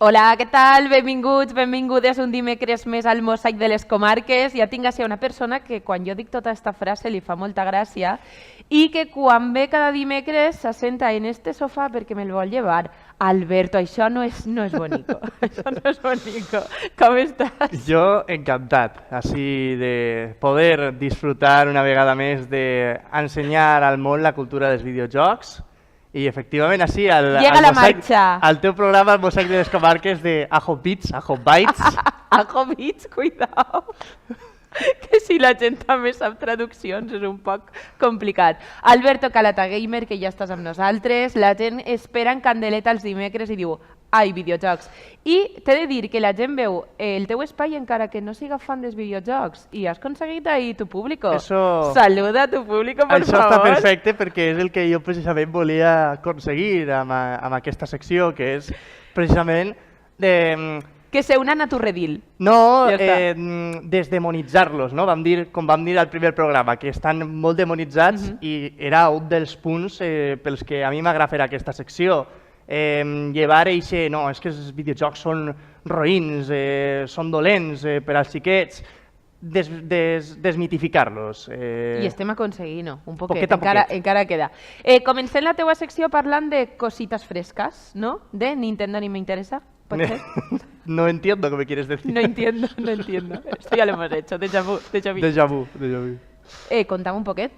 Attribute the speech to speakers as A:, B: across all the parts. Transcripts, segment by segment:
A: Hola, què tal? Benvinguts, benvingudes un dimecres més al Mosaic de les Comarques. Ja tinc així una persona que quan jo dic tota aquesta frase li fa molta gràcia i que quan ve cada dimecres s'assenta en este sofà perquè me'l vol llevar. Alberto, això no és bonico. Això no és bonico. Com estàs?
B: Jo encantat, així de poder disfrutar una vegada més d'ensenyar al món la cultura dels videojocs. I efectivament així al teu programa al Mosaic de les Comarques de Ajo Bits, Ajo Bytes.
A: Ajo Bits, cuidao. Que si la gent també sap traduccions és un poc complicat. Alberto Calata Gamer, que ja estàs amb nosaltres, la gent espera en candeleta els dimecres i diu ai, videojocs. I t'he de dir que la gent veu el teu espai encara que no siga fan dels videojocs i has aconseguit ahir tu público. Saluda a tu público, per favor.
B: Això està perfecte perquè és el que jo precisament volia aconseguir amb aquesta secció, que és precisament
A: que se unan a tu redil.
B: No, desdemonitzar-los, no? Com vam dir al primer programa, que estan molt demonitzats i era un dels punts pels que a mi m'agrada fer aquesta secció. Llevar eixe, no, és que els videojocs són roïns, són dolents per als xiquets, desmitificar-los.
A: I estem aconseguint-ho, un poquet, encara queda. Comencem la teua secció parlant de cositas frescas, ¿no? De Nintendo ni me interesa, ¿puede ser?
B: No entiendo qué me quieres decir.
A: No entiendo. Esto ya lo hemos hecho, déjà vu.
B: Déjà vu.
A: Conta'm un poquet.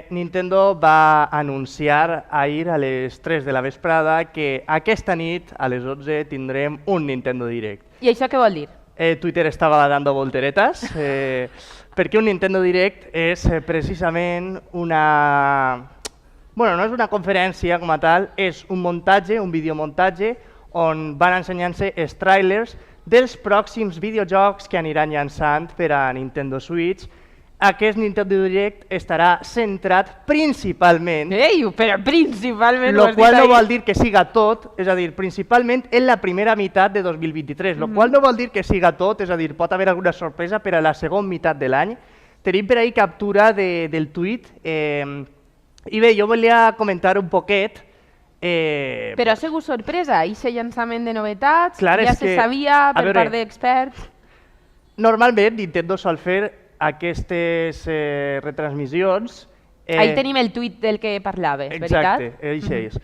B: Nintendo va anunciar ahir a les 3 de la vesprada que aquesta nit, a les 11, tindrem un Nintendo Direct.
A: I això què vol dir?
B: Twitter estava dando volteretas, perquè un Nintendo Direct és precisament una... Bueno, no és una conferència com a tal, és un muntatge, un videomuntatge, on van ensenyant-se els trailers dels pròxims videojocs que aniran llançant per a Nintendo Switch. Aquest Nintendo Direct estarà centrat principalment...
A: Ei, però principalment...
B: Lo qual no vol dir que siga tot, és a dir, principalment en la primera meitat de 2023, lo qual no vol dir que siga tot, és a dir, pot haver alguna sorpresa per a la segona meitat de l'any. Tenim per ahí captura del tuit i bé, jo volia comentar un poquet.
A: Però ha sigut sorpresa, i aquest llançament de novetats, ja se sabia per part d'experts.
B: Normalment Nintendo sol fer aquestes retransmissions...
A: Ahí tenim el tuit del que parlaves, veritat?
B: Exacte, això és.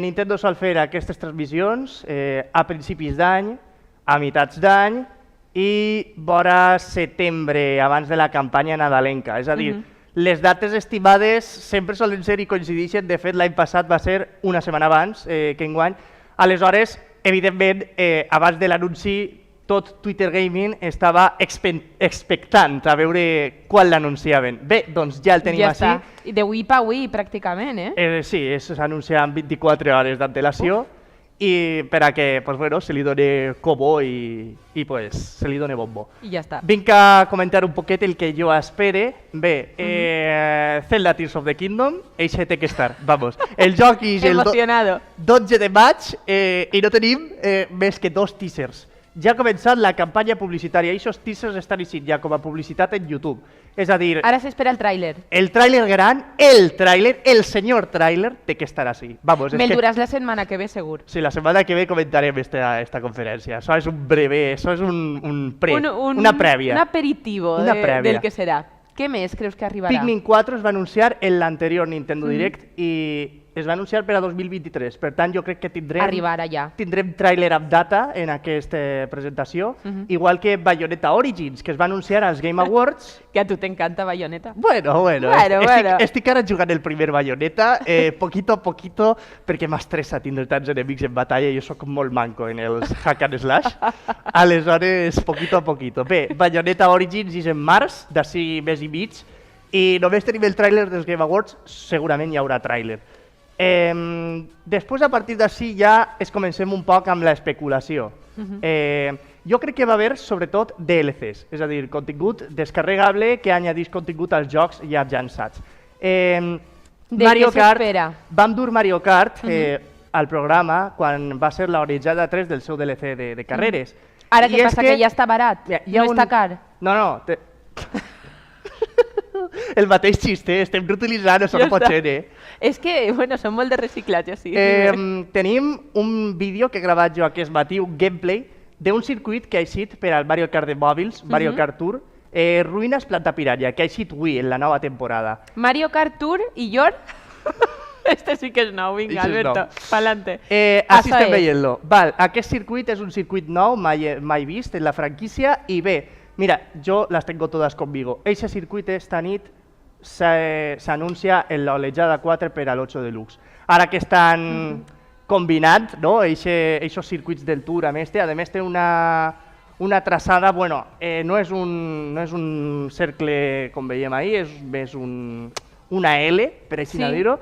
B: Nintendo sol fer aquestes transmissions a principis d'any, a meitats d'any i vora setembre, abans de la campanya nadalenca. És a dir, les dates estimades sempre solen ser i coincideixen. De fet, l'any passat va ser una setmana abans que enguany. Aleshores, evidentment, abans de l'anunci, tot Twitter Gaming estava expectant a veure quan l'anunciaven. Bé, doncs ja el tenim així.
A: Ja està. I d'avui per avui, pràcticament, eh?
B: Sí, s'anuncia amb 24 hores d'antelació i per a que se li doni cobo i se li doni bombo.
A: I ja està.
B: Vinc a comentar un poquet el que jo espere. Bé, Zelda Tears of the Kingdom, eixe té que estar, vamos. El joc és el 12 de maig i no tenim més que 2 teasers. Ja ha començat la campanya publicitària i aquests teasers estan així ja com a publicitat en YouTube. És a dir...
A: Ara s'espera el tràiler.
B: El tràiler gran, el senyor tràiler, té que estar així.
A: Me'l duràs la setmana que ve, segur.
B: Sí, la setmana que ve comentarem esta conferència. Això és un brevet, això és una prèvia.
A: Un aperitivo del que serà. Què més creus que arribarà?
B: Pikmin 4 es va anunciar en l'anterior Nintendo Direct i es va anunciar per a 2023. Per tant, jo crec que tindrem tràiler amb data en aquesta presentació, igual que Bayonetta Origins, que es va anunciar als Game Awards.
A: Que a tu t'encanta Bayonetta.
B: Bueno. Estic ara jugant el primer Bayonetta, poquito a poquito, perquè m'estressa tindre tants enemics en batalla i jo soc molt manco en els hack and slash. Aleshores, poquito a poquito. Bé, Bayonetta Origins és en març, d'ací mes i mig, i només tenim el tràiler dels Game Awards, segurament hi haurà tràiler. Després, a partir d'ací, ja comencem un poc amb l'especulació. Jo crec que va haver, sobretot, DLCs, és a dir, contingut descarregable que añadís contingut als jocs ja llançats.
A: Mario Kart,
B: vam dur Mario Kart al programa quan va ser l'horitzada 3 del seu DLC de carreres.
A: Ara què passa, que ja està barat? No està car?
B: No. el mateix xiste, estem reutilitzant, això no pot ser,
A: És que, bueno, són molt de reciclatge, sí.
B: Tenim un vídeo que he gravat jo aquest matí, un gameplay, d'un circuit que ha eixit per al Mario Kart de mòbils, Mario Kart Tour, Ruïnes Planta Pirària, que ha eixit avui en la nova temporada.
A: Mario Kart Tour i Yor? Este sí que és nou, vinga, Alberto, pa'lante.
B: Així estem veient-lo. Aquest circuit és un circuit nou, mai vist en la franquícia, i bé, mira, jo las tengo todas conmigo. Eixe circuit esta nit s'anuncia en l'Olejada 4 per a l'8 Deluxe. Ara que estan combinant, no, eixos circuits del Tour, a més té una traçada, bueno, no és un cercle com veiem ahir, és més una L, per així dir-ho,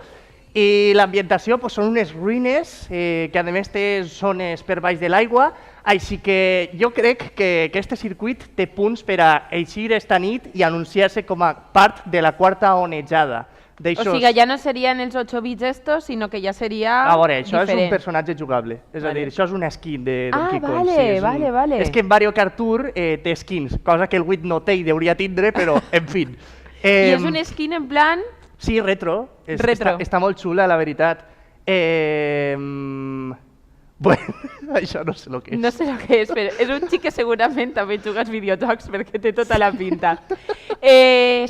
B: i l'ambientació són unes ruïnes que a més té zones per baix de l'aigua, així que jo crec que aquest circuit té punts per a eixir esta nit i anunciar-se com a part de la quarta onejada.
A: O sigui, ja no serien els 8 bits estos, sinó que ja seria
B: diferent. A veure, això és un personatge jugable, és a dir, això és una skin de Donkey Kong.
A: Vale.
B: És que en Mario Kart Tour té skins, cosa que el Wii no té i hauria tindre, però en fi.
A: I és un skin en plan...
B: Sí, retro. Està molt xula, la veritat. Bueno, això no sé el que és.
A: No sé el que és, però és un xic que segurament també juga als videojocs perquè té tota la pinta.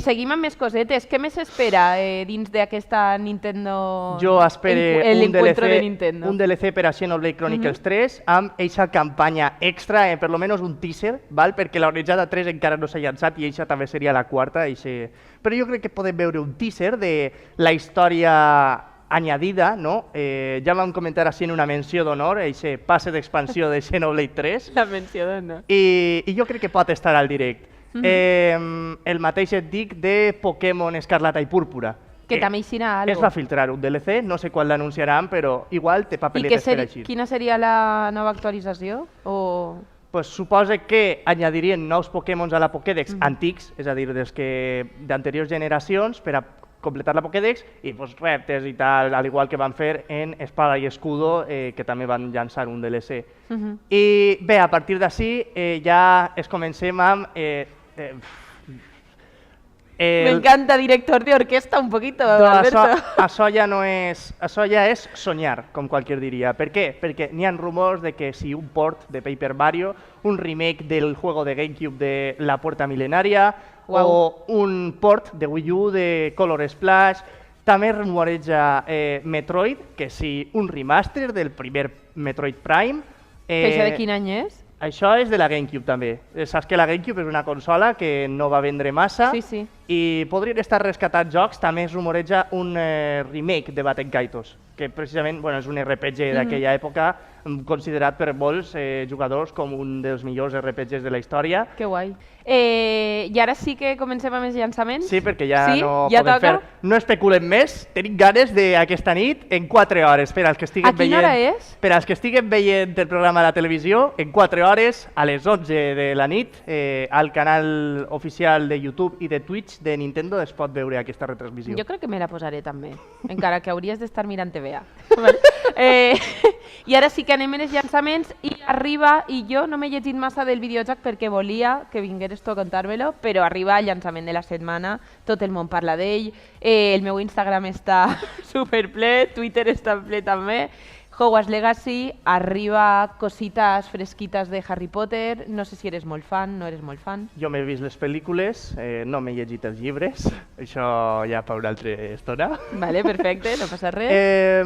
A: Seguim amb més cosetes. Què més s'espera dins d'aquesta Nintendo...
B: Jo espero un DLC per a Xenoblade Chronicles 3 amb eixa campanya extra, per lo menos un teaser, perquè l'Onejada 3 encara no s'ha llançat i eixa també seria la quarta. Però jo crec que podem veure un teaser de la història añadida, no? Ja vam comentar així en una menció d'honor, aquest passe d'expansió de Xenoblade 3.
A: La menció d'honor.
B: I jo crec que pot estar al directe. El mateix et dic de Pokémon Escarlata i Púrpura.
A: Que també eixirà alguna cosa.
B: Es va filtrar un DLC, no sé quan l'anunciaran, però igual té papeletes per així.
A: Quina seria la nova actualització?
B: Pues suposa que añadirien nous Pokémons a la Pokédex antics, és a dir, d'anteriors generacions, per a completar la Pokédex i reptes i tal, al igual que van fer en Espada i Escudo, que també van llançar un DLC. I bé, a partir d'ací ja comencem amb...
A: Me encanta director de orquesta un poquito, Alberto.
B: Això ja és soñar, com qualsevol diria. Per què? Perquè n'hi ha rumors de que si un port de Paper Mario, un remake del juego de GameCube de La Puerta Milenaria, o un port de Wii U de Color Splash. També rumoreja Metroid, que sí, un remaster del primer Metroid Prime.
A: Que això de quin any és?
B: Això és de la GameCube també. Saps que la GameCube és una consola que no va vendre massa i podrien estar rescatant jocs. També es rumoreja un remake de Baten Kaitos, que precisament és un RPG d'aquella època considerat per molts jugadors com un dels millors RPGs de la història.
A: Que guai. I ara sí que comencem amb els llançaments?
B: Sí, perquè ja no podem fer... No especulem més, tenim ganes d'aquesta nit en 4 hores. Per als que estiguen veient...
A: A quina hora és?
B: Per als que estiguen veient el programa a la televisió, en 4 hores, a les 11 de la nit, al canal oficial de YouTube i de Twitch de Nintendo es pot veure aquesta retransmissió.
A: Jo crec que me la posaré també, encara que hauries d'estar mirant TVA. I ara sí que anem en els llançaments i arriba, i jo no m'he llegit massa del videojoc perquè volia que vingueres tu a contar-me-lo, però arriba el llançament de la setmana, tot el món parla d'ell, el meu Instagram està superple, Twitter està ple també, Hogwarts Legacy, arriba cositas fresquitas de Harry Potter, no sé si eres molt fan, no eres molt fan.
B: Jo m'he vist les pel·lícules, no m'he llegit els llibres, això ja per una altra estona.
A: Vale, perfecte, no passa res.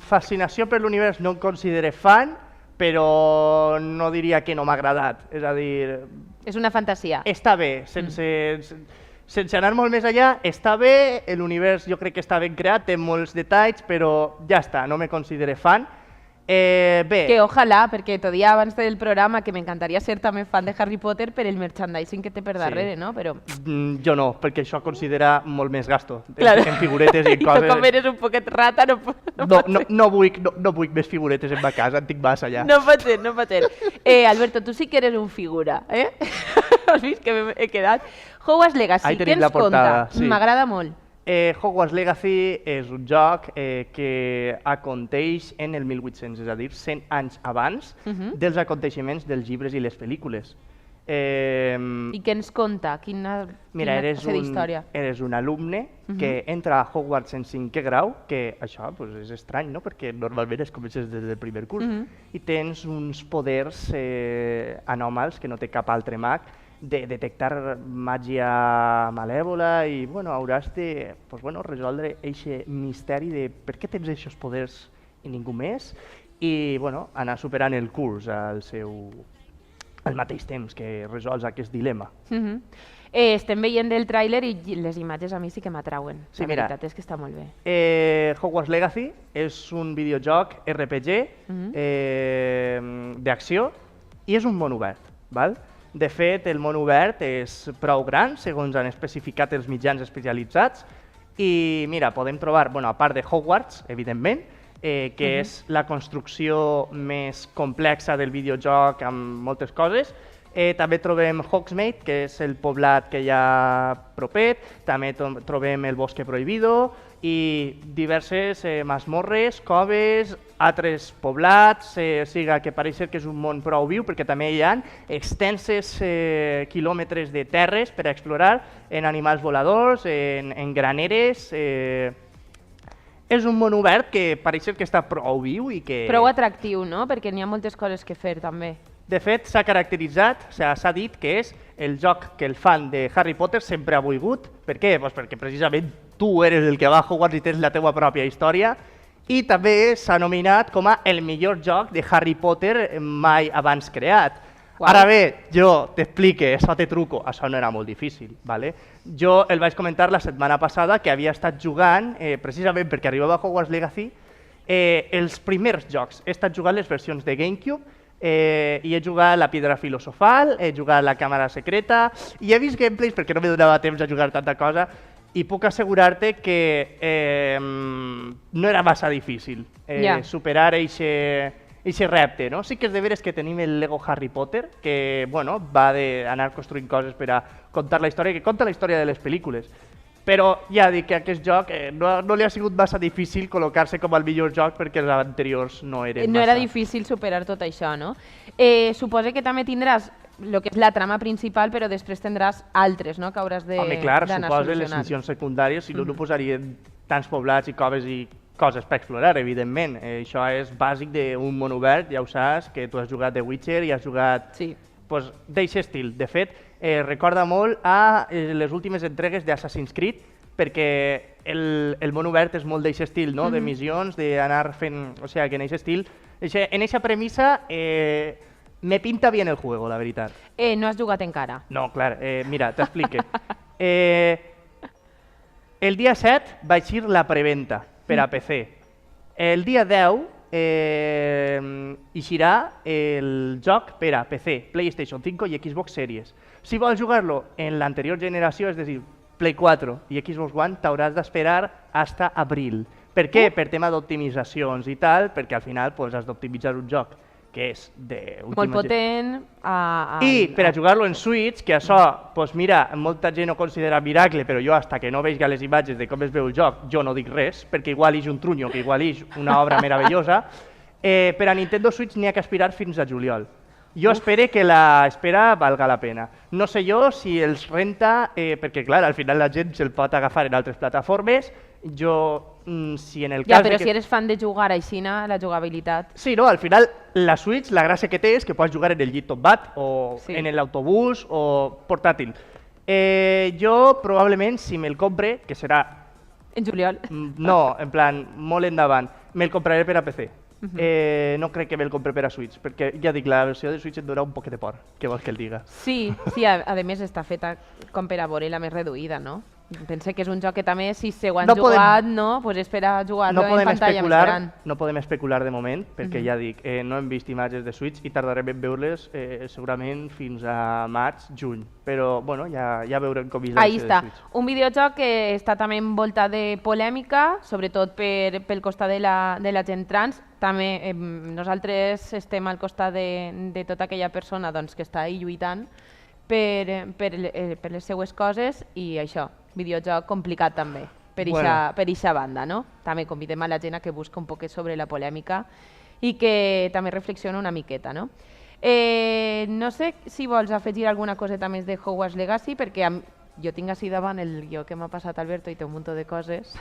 B: Fascinació per l'univers no em considero fan, però no diria que no m'ha agradat, és a dir...
A: És una fantasia.
B: Està bé, sense anar molt més allà, està bé, l'univers jo crec que està ben creat, té molts detalls, però ja està, no me considero fan. Bé.
A: Que ojalà, perquè t'ho dia abans del programa que m'encantaria ser també fan de Harry Potter per el merchandising que té per darrere, no? Però...
B: Jo no, perquè això considera molt més gasto en figuretes i en coses.
A: I tu com eres un poquet rata
B: no vull més figuretes en ma casa, en tinc massa allà.
A: No pot ser, no pot ser. Alberto, tu sí que eres un figura, eh? Has vist que m'he quedat? Hogwarts Legacy, què ens conta? M'agrada molt.
B: Hogwarts Legacy és un joc que aconteix en el 1800, és a dir, 100 anys abans dels aconteixements dels llibres i les pel·lícules.
A: I què ens conta? Quina classe d'història?
B: Eres un alumne que entra a Hogwarts en 5è grau, que això és estrany, no? Perquè normalment es comences des del primer curs, i tens uns poders anòmals que no té cap altre mag, de detectar màgia malèvola i hauràs de resoldre aquest misteri de per què tens aquests poders i ningú més i anar superant el curs al mateix temps que resols aquest dilema.
A: Estem veient el tràiler i les imatges a mi sí que m'atrauen.
B: Sí,
A: la veritat és que està molt bé.
B: Hogwarts Legacy és un videojoc RPG d'acció i és un món obert. De fet, el món obert és prou gran, segons han especificat els mitjans especialitzats, i podem trobar, a part de Hogwarts, evidentment, que és la construcció més complexa del videojoc amb moltes coses. També trobem Hogsmeade, que és el poblat que hi ha proper, també trobem el Bosque Prohibido i diverses masmorres, coves, altres poblats, o sigui que pareix que és un món prou viu perquè també hi ha extenses quilòmetres de terres per explorar en animals voladors, en graneres. És un món obert que pareix que està prou viu i que...
A: Prou atractiu, no? Perquè n'hi ha moltes coses que fer, també.
B: De fet, s'ha caracteritzat, s'ha dit que és el joc que el fan de Harry Potter sempre ha volgut. Per què? Doncs perquè precisament tu eres el que va a Hogwarts i tens la teua pròpia història. I també s'ha nominat com a el millor joc de Harry Potter mai abans creat. Ara bé, jo t'explique, això te truco, això no era molt difícil. Jo el vaig comentar la setmana passada que havia estat jugant, precisament perquè arribava a Hogwarts Legacy, els primers jocs. He estat jugant les versions de GameCube i he jugat la Piedra Filosofal, he jugat la Càmera Secreta i he vist gameplays perquè no me donava temps a jugar tanta cosa i puc assegurar-te que no era massa difícil superar aquest repte. Sí que és de veres que tenim el Lego Harry Potter, que va d'anar construint coses per a contar la història, que conta la història de les pel·lícules. Però ja dic que aquest joc no li ha sigut massa difícil col·locar-se com el millor joc perquè els anteriors no eren massa...
A: No era difícil superar tot això, no? Suposo que també tindràs el que és la trama principal, però després tindràs altres, no?, que hauràs d'anar
B: solucionant. Home, clar, suposa les missions secundàries, si no posarien tants poblats i coves i coses per explorar, evidentment. Això és bàsic d'un món obert, ja ho saps, que tu has jugat The Witcher i has jugat d'aquest estil. De fet, recorda molt a les últimes entregues d'Assassin's Creed, perquè el món obert és molt d'aquest estil, de missions, d'anar fent... O sigui, que en aquest estil, en aquesta premissa, me pinta bien el juego, la veritat.
A: No has jugat encara.
B: No, clar, mira, t'explique. El dia 7 va eixir la preventa per a PC. El dia 10 eixirà el joc per a PC, PlayStation 5 i Xbox Series. Si vols jugar-lo en l'anterior generació, és a dir, Play 4 i Xbox One, t'hauràs d'esperar fins a abril. Per què? Per tema d'optimitzacions i tal, perquè al final has d'optimitzar un joc que és
A: molt potent.
B: I per a jugar-lo en Switch, que això, mira, molta gent ho considera miracle, però jo, fins que no veig les imatges de com es veu el joc, jo no dic res, perquè igual és un trunyo, que igual és una obra meravellosa. Per a Nintendo Switch n'hi ha que aspirar fins a juliol. Jo espero que l'espera valga la pena. No sé jo si els renta, perquè clar, al final la gent se'l pot agafar en altres plataformes. Jo, si en el cas...
A: Ja, però si eres fan de jugar així, la jugabilitat...
B: Sí, no, al final la Switch, la gràcia que té és que pots jugar en el llit tombat o en l'autobús o portàtil. Jo, probablement, si me'l compre, que serà...
A: En juliol?
B: No, en plan, molt endavant, me'l compraré per a PC. No crec que me'l compre per a Switch, perquè ja dic, la versió de Switch et dona un poquet de por, què vols que el diga?
A: Sí, a més està feta com per a veure la més reduïda, no? Pense que és un joc que també, si s'ho han jugat, és per a jugar-lo en pantalla més gran.
B: No podem especular de moment, perquè ja dic, no hem vist imatges de Switch i tardarem en veure-les segurament fins a maig, juny. Però, bueno, ja veurem com és la versió de Switch.
A: Un videojoc que està també envoltat de polèmica, sobretot pel costat de la gent trans. També nosaltres estem al costat de tota aquella persona que està ahí lluitant per les seues coses i això, videojoc complicat també, per eixa banda, no? També convidem a la gent a que busca un poc sobre la polèmica i que també reflexiona una miqueta, no? No sé si vols afegir alguna coseta més de Hogwarts Legacy, perquè jo tinc així davant el guió que m'ha passat Alberto i té un munt de coses.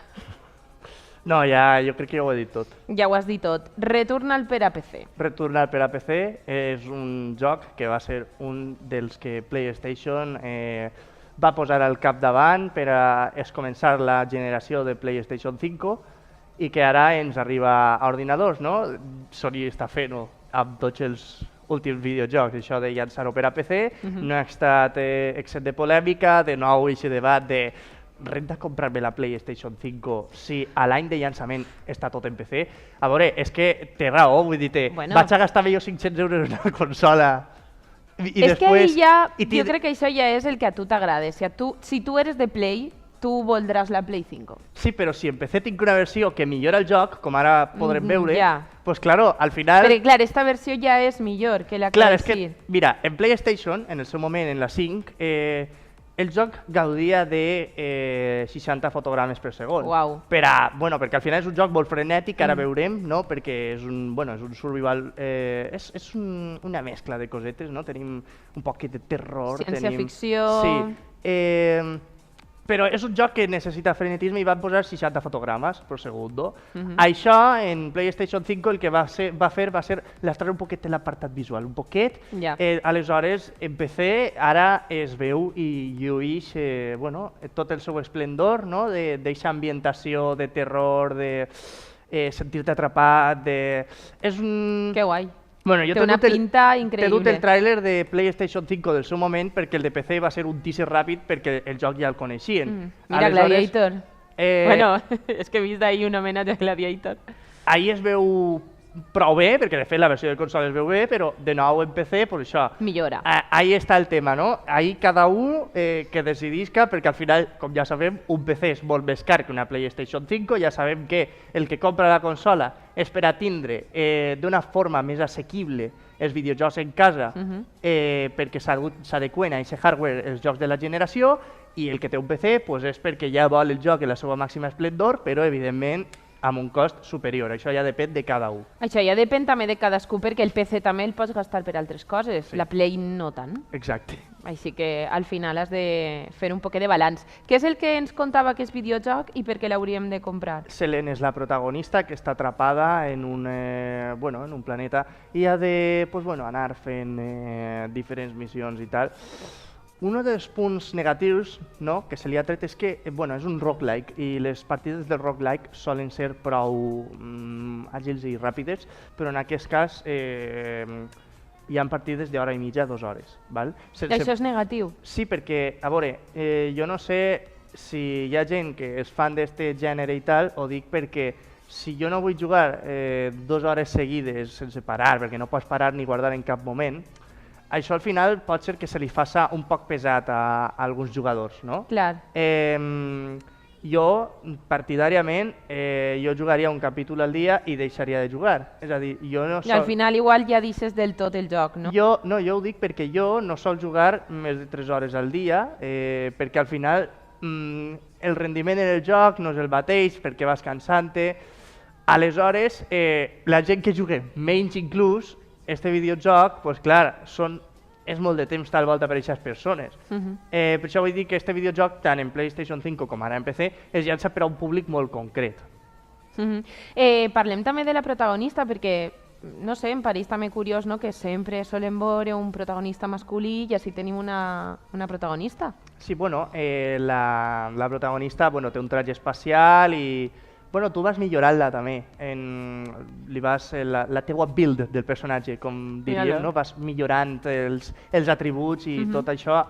B: No, ja, jo crec que ja ho he dit tot.
A: Ja ho has dit tot. Returnal per a PC.
B: Returnal per a PC és un joc que va ser un dels que PlayStation va posar al capdavant per a començar la generació de PlayStation 5 i que ara ens arriba a ordinadors, no? Sony està fent-ho amb tots els últims videojocs, això de llançar-ho per a PC, no ha estat excepte de polèmica, de nou aquest debat de renta comprar-me la PlayStation 5 si a l'any de llançament està tot en PC. A veure, és que té raó, vull dir, vaig a gastar-me jo 500 euros en una consola.
A: És que ahí ja, jo crec que això ja és el que a tu t'agrada. Si tu eres de Play, tu voldràs la Play 5.
B: Sí, però si en PC tinc una versió que millora el joc, com ara podrem veure, pues claro, al final...
A: Però clar, esta versió ja és millor que la que
B: clar, és que, mira, en PlayStation, en el seu moment, en la 5, el joc gaudia de 60 fotogrames per segon.
A: Uau.
B: Perquè al final és un joc molt frenètic, ara veurem, no? Perquè és un survival... és una mescla de cosetes, no? Tenim un poc de terror.
A: Ciència-ficció...
B: Sí. Però és un joc que necessita frenetisme i van posar 60 fotogrames per segundo. Això en PlayStation 5 el que va fer va ser lastrar un poquet l'apartat visual, un poquet. Aleshores, en PC ara es veu i llueix tot el seu esplendor, no? D'eixa ambientació de terror, de sentir-te atrapat, és un...
A: Que guai.
B: Bueno, jo
A: té una pinta increïble.
B: T'he dut el tràiler de PlayStation 5 del seu moment perquè el de PC va ser un teaser ràpid perquè el joc ja el coneixien.
A: Mira, Gladiator. Bueno, és que he vist d'ahir un homenatge a Gladiator.
B: Ahir es veu prou bé, perquè de fet la versió de consola es veu bé, però de nou en PC, pues això...
A: Millora.
B: Ahí està el tema, no? Ahí cada un que decidisca, perquè al final, com ja sabem, un PC és molt més car que una PlayStation 5, ja sabem que el que compra la consola és per a tindre d'una forma més assequible els videojocs en casa, perquè s'adeqüen a aquest hardware els jocs de la generació, i el que té un PC pues, és perquè ja vol el joc en la seva màxima esplendor, però evidentment amb un cost superior. Això ja depèn de cada un.
A: Això ja depèn també de cadascú, perquè el PC també el pots gastar per altres coses, la Play no tant.
B: Exacte.
A: Així que al final has de fer un poquet de balanç. Què és el que ens contava aquest videojoc i per què l'hauríem de comprar?
B: Selene és la protagonista que està atrapada en un planeta i ha de anar fent diferents missions i tal. Un dels punts negatius que se li ha tret és que és un roguelike i les partides del roguelike solen ser prou àgils i ràpides, però en aquest cas hi ha partides d'hora i mitja, 2 hores.
A: Això és negatiu?
B: Sí, perquè, a veure, jo no sé si hi ha gent que és fan d'aquest gènere i tal, o dic perquè si jo no vull jugar 2 hores seguides sense parar, perquè no pots parar ni guardar en cap moment, això al final pot ser que se li faça un poc pesat a alguns jugadors, no?
A: Clar.
B: Jo, partidàriament, jo jugaria un capítol al dia i deixaria de jugar. És a dir, jo no sol...
A: I al final igual ja deixes del tot el joc, no?
B: Jo ho dic perquè jo no sol jugar més de 3 hores al dia, perquè al final el rendiment en el joc no és el mateix, perquè vas cansant-te. Aleshores, la gent que juga menys inclús, este videojoc, pues clar, és molt de temps tal volta per a aquestes persones. Per això vull dir que este videojoc, tant en PlayStation 5 com ara en PC, es llança per a un públic molt concret.
A: Parlem també de la protagonista, perquè, no sé, em pareix també curiós que sempre solen veure un protagonista masculí i així tenim una protagonista.
B: Sí, la protagonista té un traje espacial i tu vas millorant-la també, la teua build del personatge, com diríem, no? Vas millorant els atributs i tot això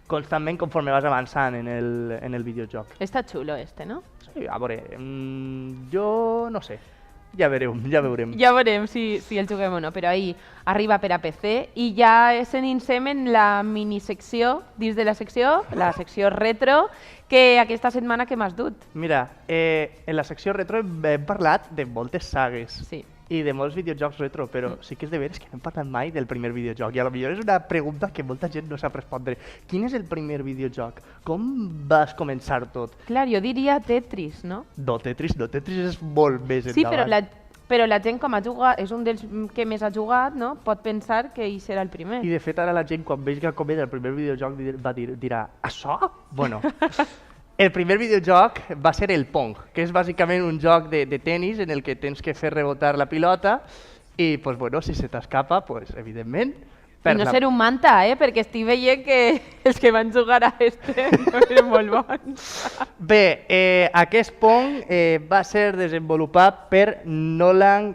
B: constantment conforme vas avançant en el videojoc.
A: Està xulo no?
B: Sí, a veure, jo no sé. Ja veurem.
A: Ja veurem si el juguem o no, però ahir arriba per a PC i ja s'inincem en la minisecció, dins de la secció retro, que aquesta setmana que m'has dut.
B: Mira, en la secció retro hem parlat de moltes sagues i de molts videojocs retro, però sí que és de veres que no hem parlat mai del primer videojoc i potser és una pregunta que molta gent no sap respondre. Quin és el primer videojoc? Com vas començar tot?
A: Clar, jo diria Tetris, no?
B: No, Tetris és molt més endavant.
A: Sí, però Però la gent com ha jugat, és un dels que més ha jugat, no? Pot pensar que ell serà el primer.
B: I de fet ara la gent quan vegi com era el primer videojoc dirà això? Bueno, el primer videojoc va ser el Pong, que és bàsicament un joc de tenis en el que tens que fer rebotar la pilota i pues, bueno, si se t'escapa, pues, evidentment...
A: I no ser un manta, perquè estic veient que els que van jugar a no eren molt bons.
B: Bé, aquest Pong va ser desenvolupat per Nolan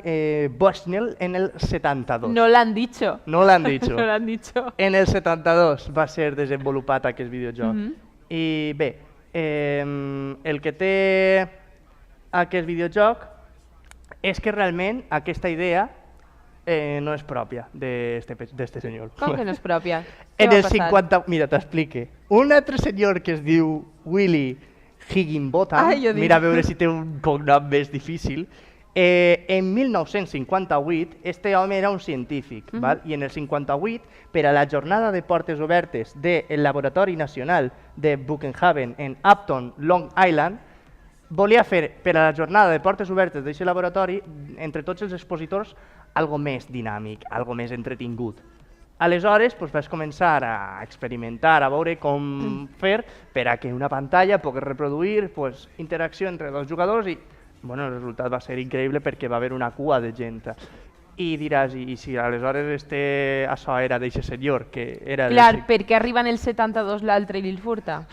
B: Bushnell en el 72.
A: No l'han dicho.
B: No l'han dicho.
A: No l'han dicho.
B: En el 72 va ser desenvolupat aquest videojoc. I bé, el que té aquest videojoc és que realment aquesta idea no és pròpia d'este senyor.
A: Com que no és pròpia?
B: En el 50... Mira, t'explique. Un altre senyor que es diu Willie Higginbotham, mira a veure si té un cognom més difícil, en 1958 este home era un científic, val? I en el 58, per a la jornada de portes obertes del Laboratori Nacional de Buchenhaven en Upton, Long Island, volia fer per a la jornada de portes obertes d'aquest laboratori, entre tots els expositors, algo més dinàmic, algo més entretingut. Aleshores vaig començar a experimentar, a veure com fer per a que una pantalla pogués reproduir interacció entre dos jugadors i el resultat va ser increïble perquè va haver una cua de gent. I diràs, i si aleshores això era d'aquest senyor, que era...
A: Clar, per què arriba en el 72 l'altre i li'l furta?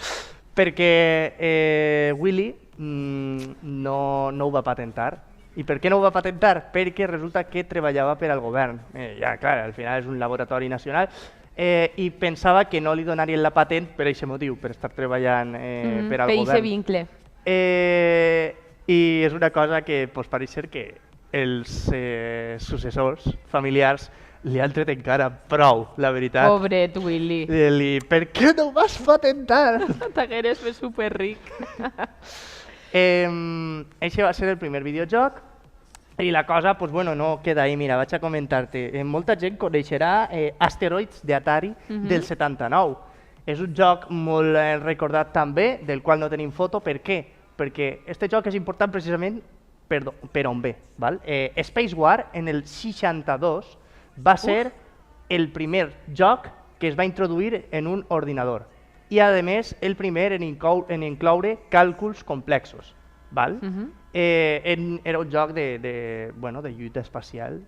B: Perquè Willy no ho va patentar. I per què no ho va patentar? Perquè resulta que treballava per al govern. Ja, clar, al final és un laboratori nacional i pensava que no li donarien la patent per aquest motiu, per estar treballant per al govern.
A: Per aquest vincle.
B: I és una cosa que pareix ser que els successors familiars li han tret encara prou, la veritat.
A: Pobret Willy.
B: Per què no ho vas patentar?
A: T'hagueres fet superric.
B: Aquest va ser el primer videojoc i la cosa no queda ahí. Mira, vaig a comentar-te. Molta gent coneixerà Asteroids d'Atari del 79. És un joc molt recordat també, del qual no tenim foto. Per què? Perquè aquest joc és important precisament per on ve. Space War en el 62 va ser el primer joc que es va introduir en un ordinador. I a més el primer en incloure càlculs complexos. Era un joc de lluita espacial.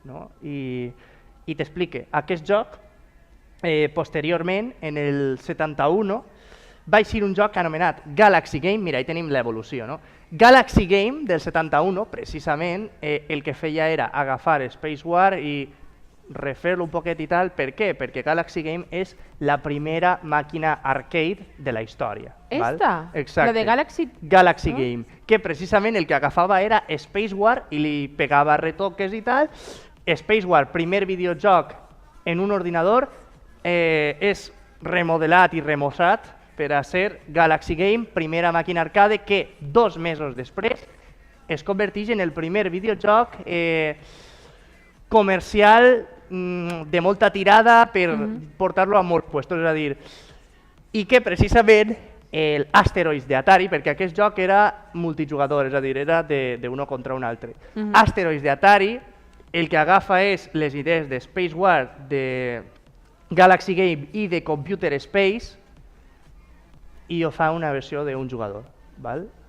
B: I t'explique, aquest joc posteriorment, en el 71, va ser un joc anomenat Galaxy Game. Mira, ahí tenim l'evolució. Galaxy Game del 71, precisament, el que feia era agafar Space War i refer-lo un poquet i tal. Per què? Perquè Galaxy Game és la primera màquina arcade de la història.
A: Esta?
B: Exacte.
A: La de Galaxy...
B: Galaxy Game, que precisament el que agafava era Space War i li pegava retoques i tal. Space War, primer videojoc en un ordinador, és remodelat i remossat per a ser Galaxy Game, primera màquina arcade, que 2 mesos després es converteix en el primer videojoc comercial de molta tirada per portar-lo a molts puestos, és a dir, i que precisament l'Asteroids d'Atari, perquè aquest joc era multijugador, és a dir, era d'uno contra un altre. Asteroids d'Atari, el que agafa és les idees de Space War, de Galaxy Game i de Computer Space i ho fa una versió d'un jugador.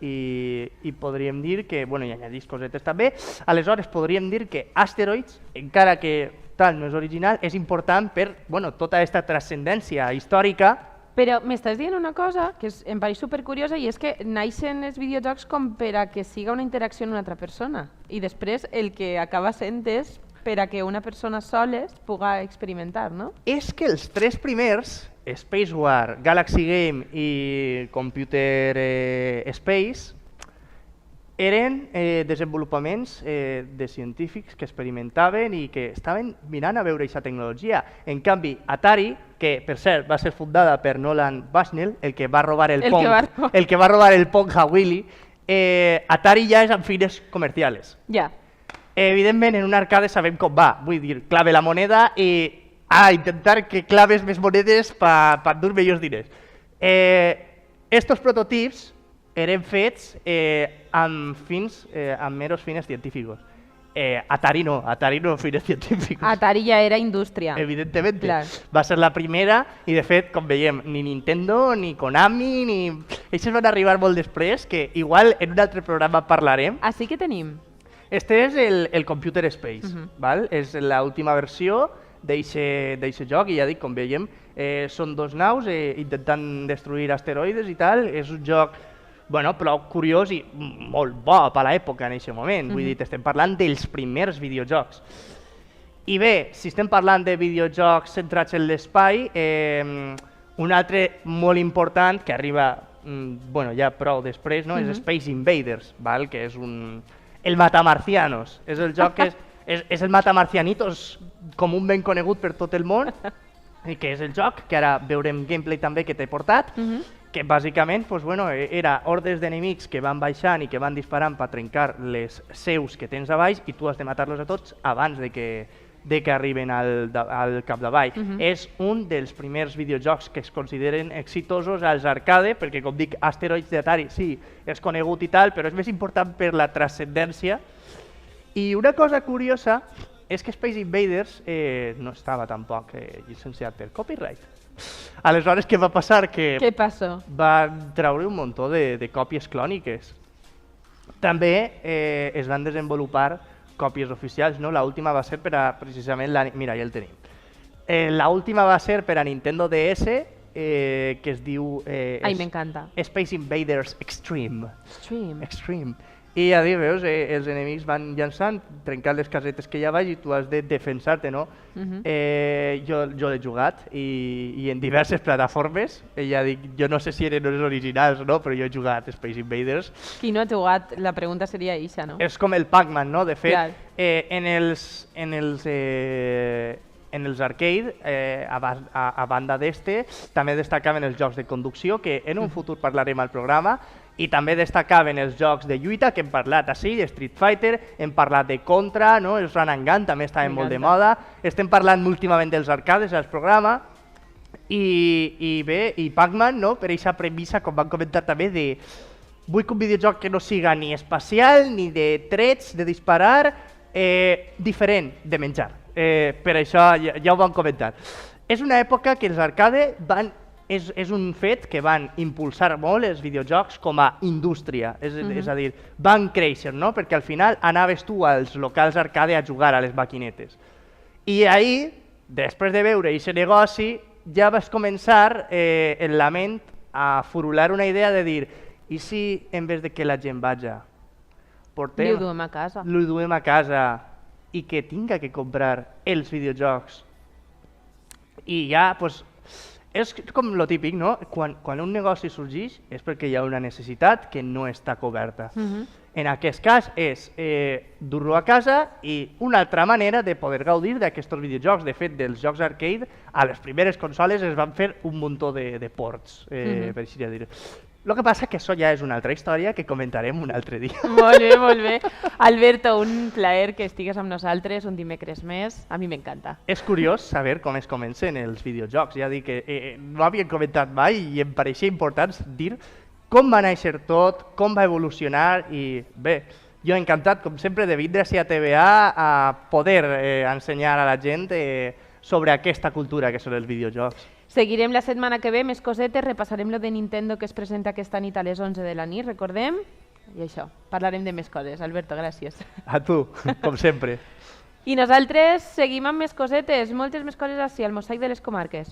B: I podríem dir que, i añadís cosetes també, aleshores podríem dir que Asteroids, encara que tal no és original, és important per tota aquesta transcendència històrica.
A: Però m'estàs dient una cosa que em pareix supercuriosa i és que naixen els videojocs com per a que siga una interacció amb una altra persona i després el que acaba sent és per a que una persona soles puga experimentar, no?
B: És que els 3 primers, Space War, Galaxy Game i Computer Space, eren desenvolupaments de científics que experimentaven i que estaven mirant a veure aquesta tecnologia. En canvi, Atari, que per cert va ser fundada per Nolan Bushnell, el que va robar el Pong a Willy, Atari ja és amb fines comercials.
A: Ja.
B: Evidentment, en un arcade sabem com va, vull dir, clave la moneda i intentar que claves més monedes per dur millors diners. Estos prototips eren fets amb meros fines científicos Atari no fines científicos.
A: Atari ja era indústria.
B: Evidentemente.
A: Clar.
B: Va ser la primera i, de fet, com veiem, ni Nintendo, ni Konami, ni... Ells van arribar molt després, que igual en un altre programa parlarem.
A: Així que tenim.
B: Este és el Computer Space, val? És l'última versió d'aquest joc i ja dic, com veiem, són dos naus intentant destruir asteroides i tal. És un joc prou curiós i molt bo per l'època en aquest moment. Vull dir, estem parlant dels primers videojocs. I bé, si estem parlant de videojocs centrats en l'espai, un altre molt important que arriba ja prou després, és Space Invaders, que és el Matamarcianos. És el joc que és el Matamarcianitos comúment conegut per tot el món, i que és el joc que ara veurem gameplay també que t'he portat, que bàsicament era hordes d'enemics que van baixant i que van disparant per trencar les seus que tens a baix i tu has de matar-los a tots abans de que arriben al capdavall. És un dels primers videojocs que es consideren exitosos als arcade, perquè com dic, Asteroids d'Atari sí, és conegut i tal, però és més important per la transcendència. I una cosa curiosa és que Space Invaders no estava tampoc llicenciat per copyright. Aleshores, què va passar? Que
A: Què passó?
B: van treure un muntó de còpies clòniques. També es van desenvolupar còpies oficials, no? L'última va ser per a precisament mira, ja el tenim. L'última va ser per a Nintendo DS, que es diu
A: Ai, m'encanta.
B: Space Invaders Extreme.
A: Extreme.
B: I ja dius, veus, els enemics van llançant, trencant les casetes que hi ha baix i tu has de defensar-te, no? Jo l'he jugat i en diverses plataformes, ja dic, jo no sé si eren els originals o no, però jo he jugat Space Invaders.
A: Qui no ha jugat, la pregunta seria eixa, no?
B: És com el Pac-Man, no? De fet,
A: Clar.
B: en els arcade, a banda d'este, també destacaven els jocs de conducció, que en un futur parlarem al programa, i també destacaven els jocs de lluita, que hem parlat així, de Street Fighter, hem parlat de Contra, no? Els Run and Gun també estaven molt de moda, estem parlant últimament dels arcades al programa, i bé, i Pac-Man, no? Per aquesta premissa, com van comentar també, de vull que un videojoc que no siga ni espacial, ni de trets, de disparar, diferent de menjar. Per això ja ho vam comentar. És una època que els arcade és un fet que van impulsar molt els videojocs com a indústria, és a dir, van créixer, no? Perquè al final anaves tu als locals arcade a jugar a les maquinetes. I ahir, després de veure aquest negoci, ja vas començar en la ment a furular una idea de dir i si en vez de que la gent vagi,
A: Li ho duem a casa.
B: Li duem a casa i que tinga que comprar els videojocs. I ja, doncs, és com lo típic, no? Quan un negoci sorgeix és perquè hi ha una necessitat que no està coberta. En aquest cas és dur-lo a casa i una altra manera de poder gaudir d'aquests videojocs. De fet, dels jocs arcade, a les primeres consoles es van fer un muntó de ports, per així dir. El que passa que això ja és una altra història que comentarem un altre dia.
A: Molt bé, molt bé. Alberto, un plaer que estigues amb nosaltres un dimecres més. A mi m'encanta.
B: És curiós saber com es comencen els videojocs. Ja dic que no havien comentat mai i em pareixia important dir com va néixer tot, com va evolucionar i bé, jo encantat, com sempre, de vindre a TVA a poder ensenyar a la gent sobre aquesta cultura que són els videojocs.
A: Seguirem la setmana que ve, més cosetes, repassarem lo de Nintendo que es presenta aquesta nit a les 11 de la nit, recordem? I això, parlarem de més coses. Alberto, gràcies.
B: A tu, com sempre.
A: I nosaltres seguim amb més cosetes, moltes més coses així, al Mosaic de les Comarques.